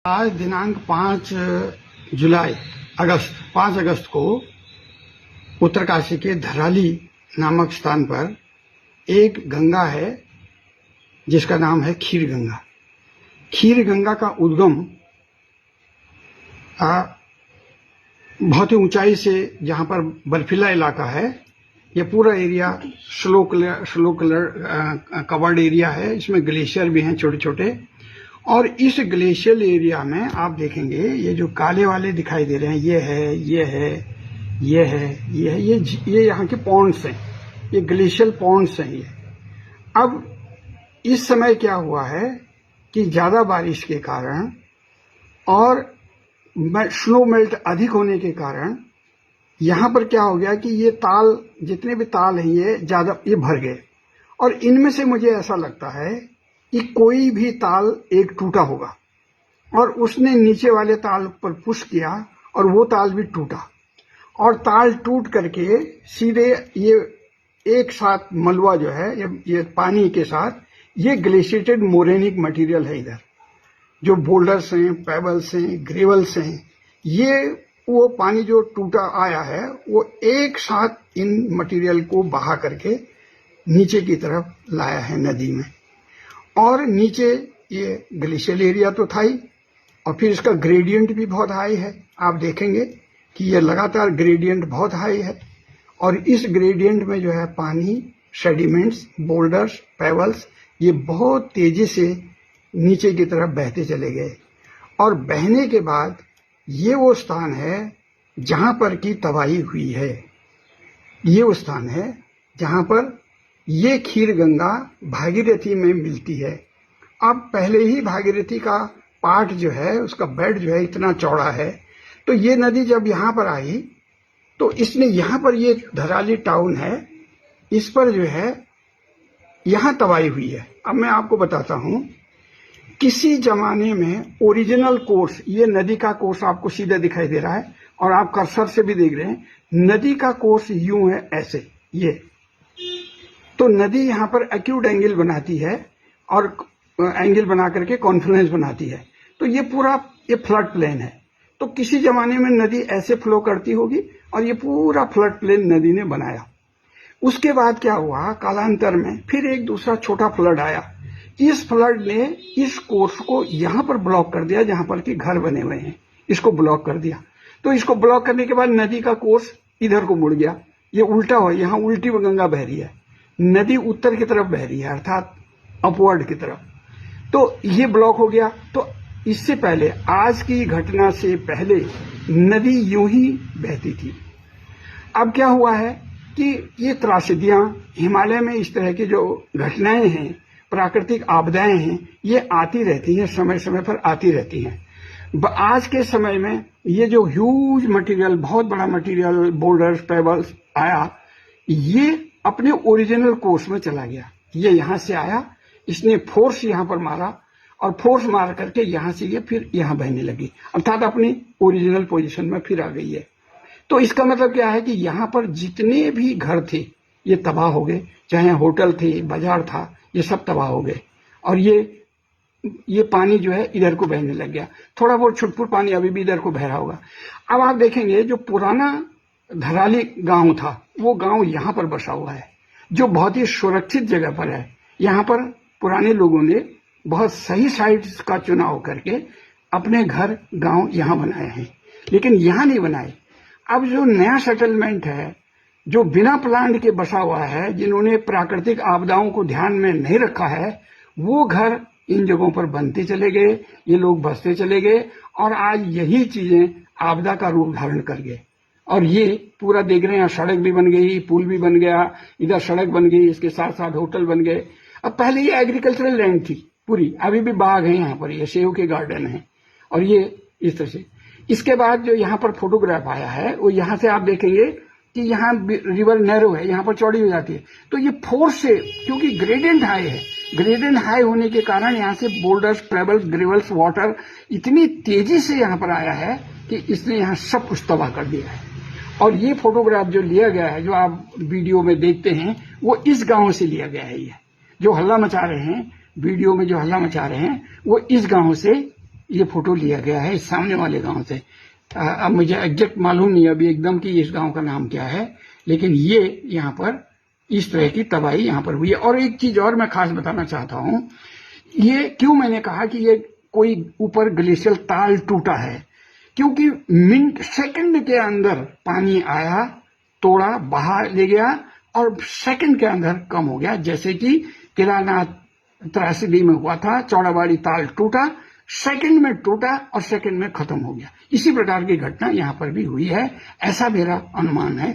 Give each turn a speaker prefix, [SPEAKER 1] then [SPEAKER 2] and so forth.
[SPEAKER 1] आज दिनांक 5 जुलाई अगस्त 5 अगस्त को उत्तरकाशी के धराली नामक स्थान पर एक गंगा है जिसका नाम है खीर गंगा। खीर गंगा का उद्गम बहुत ही ऊंचाई से, जहां पर बर्फीला इलाका है, ये पूरा area slow colour covered area है। इसमें ग्लेशियर भी हैं छोटे छोटे, और इस ग्लेशियल एरिया में आप देखेंगे ये जो काले वाले दिखाई दे रहे हैं, ये है, ये है, ये है, ये है, ये यहाँ के पॉन्ड्स हैं, ये ग्लेशियल पॉन्ड्स हैं। ये अब इस समय क्या हुआ है कि ज्यादा बारिश के कारण और स्नो मेल्ट अधिक होने के कारण यहाँ पर क्या हो गया कि ये ताल, जितने भी ताल हैं, ये भर गए। और इनमें से मुझे ऐसा लगता है कि कोई भी ताल एक टूटा होगा और उसने नीचे वाले ताल पर पुश किया और वो ताल भी टूटा, और ताल टूट करके सीधे ये एक साथ मलबा जो है, ये पानी के साथ, ये ग्लेशिएटेड मोरेनिक मटेरियल है। इधर जो बोल्डर्स हैं, पेबल्स हैं, ग्रेवल्स हैं, ये वो पानी जो टूटा आया है वो एक साथ इन मटेरियल को बहा करके नीचे की तरफ लाया है नदी में। और नीचे ये ग्लेशियल एरिया तो था ही, और फिर इसका ग्रेडियंट भी बहुत हाई है। आप देखेंगे कि ये लगातार ग्रेडियंट बहुत हाई है, और इस ग्रेडियंट में जो है पानी, सेडिमेंट्स, बोल्डर्स, पेबल्स, ये बहुत तेजी से नीचे की तरफ बहते चले गए। और बहने के बाद ये वो स्थान है जहां पर की तबाही हुई है। ये वो स्थान है जहां पर ये खीर गंगा भागीरथी में मिलती है। अब पहले ही भागीरथी का पार्ट जो है, उसका बेड जो है इतना चौड़ा है, तो ये नदी जब यहाँ पर आई तो इसने यहाँ पर, ये धराली टाउन है, इस पर जो है यहाँ तबाही हुई है। अब मैं आपको बताता हूँ, किसी जमाने में ओरिजिनल कोर्स, ये नदी का कोर्स आपको सीधा दिखाई दे रहा है और आप कर्सर से भी देख रहे हैं, नदी का कोर्स यूं है, ऐसे ये। तो नदी यहाँ पर एक्यूट एंगल बनाती है और एंगल बना करके कॉन्फ्लुएंस बनाती है। तो ये पूरा ये फ्लड प्लेन है। तो किसी जमाने में नदी ऐसे फ्लो करती होगी और ये पूरा फ्लड प्लेन नदी ने बनाया। उसके बाद क्या हुआ, कालांतर में फिर एक दूसरा छोटा फ्लड आया। इस फ्लड ने इस कोर्स को यहाँ पर ब्लॉक कर दिया, जहां पर कि घर बने हुए हैं, इसको ब्लॉक कर दिया। तो इसको ब्लॉक करने के बाद नदी का कोर्स इधर को मुड़ गया, ये उल्टा हुआ, यहाँ उल्टी गंगा बह रही है, नदी उत्तर की तरफ बह रही है, अर्थात अपवर्ड की तरफ। तो ये ब्लॉक हो गया। तो इससे पहले, आज की घटना से पहले नदी यूं ही बहती थी। अब क्या हुआ है कि ये त्रासदियां, हिमालय में इस तरह की जो घटनाएं हैं, प्राकृतिक आपदाएं हैं, ये आती रहती हैं, समय समय पर आती रहती हैं। आज के समय में ये जो ह्यूज मटेरियल, बहुत बड़ा मटेरियल, बोल्डर्स, पेबल्स आया, ये अपने ओरिजिनल कोर्स में चला गया। ये यहां से आया, इसने फोर्स यहां पर मारा, और फोर्स मार करके यहां से ये फिर यहां बहने लगी, अर्थात अपनी ओरिजिनल पोजीशन में फिर आ गई है। तो इसका मतलब क्या है कि यहां पर जितने भी घर थे ये तबाह हो गए, चाहे होटल थे, बाजार था, ये सब तबाह हो गए। और ये पानी जो है इधर को बहने लग गया। थोड़ा बहुत छुटपुट पानी अभी भी इधर को बह रहा होगा। अब आप देखेंगे जो पुराना धराली गांव था, वो गांव यहां पर बसा हुआ है, जो बहुत ही सुरक्षित जगह पर है। यहां पर पुराने लोगों ने बहुत सही साइट्स का चुनाव करके अपने घर, गांव यहां बनाए हैं, लेकिन यहां नहीं बनाए। अब जो नया सेटलमेंट है, जो बिना प्लान के बसा हुआ है, जिन्होंने प्राकृतिक आपदाओं को ध्यान में नहीं रखा है, वो घर इन जगहों पर बनते चले गए, ये लोग बसते चले गए, और आज यही चीजें आपदा का रूप धारण कर गए। और ये पूरा देख रहे हैं, सड़क भी बन गई, पुल भी बन गया, इधर सड़क बन गई, इसके साथ साथ होटल बन गए। अब पहले ये एग्रीकल्चरल लैंड थी पूरी, अभी भी बाग है यहाँ पर, ये सेव के गार्डन है, और ये इस तरह से। इसके बाद जो यहाँ पर फोटोग्राफ आया है, वो यहाँ से आप देखेंगे कि यहाँ रिवर नैरो है, यहाँ पर चौड़ी हो जाती है। तो ये फोर्स से, क्योंकि ग्रेडियंट हाई है, ग्रेडियंट हाई होने के कारण यहाँ से बोल्डर्स, पेबल्स, ग्रेवल्स, वाटर इतनी तेजी से यहाँ पर आया है कि इसने यहाँ सब कुछ तबाह कर दिया है। और ये फोटोग्राफ जो लिया गया है, जो आप वीडियो में देखते हैं, वो इस गांव से लिया गया है। ये जो हल्ला मचा रहे हैं, वीडियो में जो हल्ला मचा रहे हैं, वो इस गांव से ये फोटो लिया गया है इस सामने वाले गांव से। अब मुझे एग्जैक्ट मालूम नहीं अभी एकदम कि इस गांव का नाम क्या है, लेकिन ये यहाँ पर इस तरह की तबाही यहाँ पर हुई है। और एक चीज और मैं खास बताना चाहता हूँ, ये क्यों मैंने कहा कि ये कोई ऊपर ग्लेशियल ताल टूटा है, क्योंकि मिनट सेकंड के अंदर पानी आया, तोड़ा, बहा ले गया और सेकंड के अंदर कम हो गया। जैसे कि केदारनाथ त्रासदी में हुआ था, चौड़ाबाड़ी ताल टूटा, सेकंड में टूटा और सेकंड में खत्म हो गया। इसी प्रकार की घटना यहाँ पर भी हुई है, ऐसा मेरा अनुमान है।